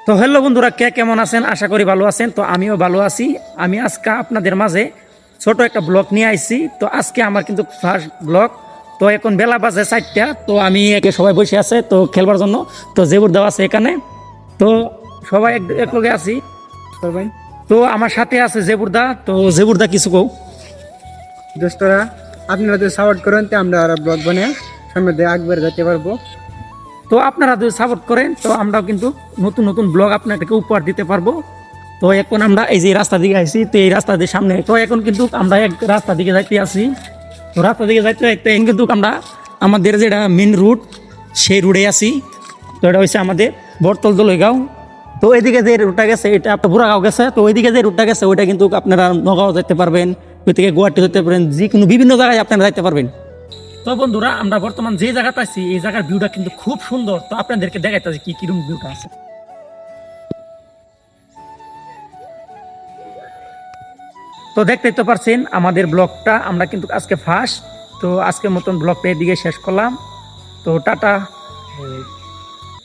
তো হ্যালো বন্ধুরা, কে কেমন আছেন? আশা করি ভালো আছেন। তো আমিও ভালো আছি। আমি আজকে আপনাদের মাঝে ছোট একটা ব্লগ নিয়ে আইছি। তো আজকে আমার কিন্তু ফার্স্ট ব্লগ। তো এখন বেলা বাজে 4টা। তো আমি একে সবাই বসে আছে তো খেলবার জন্য। তো জেবুর দেওয়া আছে এখানে। তো সবাই একলগে আছি ভাই তো আমার সাথে আছে জেবুরদা। তো জেবুরদা কিছু কও। দোস্তরা, আপনারা যদি সাপোর্ট করেন তো আমরা আর ব্লগ বানিয়ে সামনে দিয়ে একবার যেতে পারবো। তো আপনারা যদি সাপোর্ট করেন তো আমরাও কিন্তু নতুন নতুন ব্লগ আপনাদেরকে উপহার দিতে পারবো। তো এখন আমরা এই যে রাস্তা দিকে আইছি, তো এই রাস্তা দিয়ে সামনে তো এখন কিন্তু আমরা এক রাস্তা দিকে যাইতে আসি। তো রাস্তা দিকে যাইতে যাইতে এখন কিন্তু আমরা আমাদের যেটা মেন রুট সেই রুটে আসি। তো এটা হচ্ছে আমাদের বরতল দলইগাঁও। তো এইদিকে যে রুটটা গেছে এটা আপনার বুড়াগাঁও গেছে। তো ওইদিকে যে রুটটা গেছে ওইটা কিন্তু আপনারা নগাঁও যেতে পারবেন, ওই থেকে গুয়াহাটি যেতে পারবেন, যে কোনো বিভিন্ন জায়গায় আপনারা যাইতে পারবেন। তো বন্ধুরা, আমরা বর্তমান যে জায়গাতে আছি এই জায়গার ভিউটা কিন্তু খুব সুন্দর। তো আপনাদেরকে দেখাইতেছি কি কিরকম ভিউটা আছে। তো দেখতেই তো পারছেন আমাদের ব্লগটা আমরা কিন্তু আজকে ফার্স্ট। তো আজকের মতন ব্লগটা এদিকে শেষ করলাম। তো টাটা।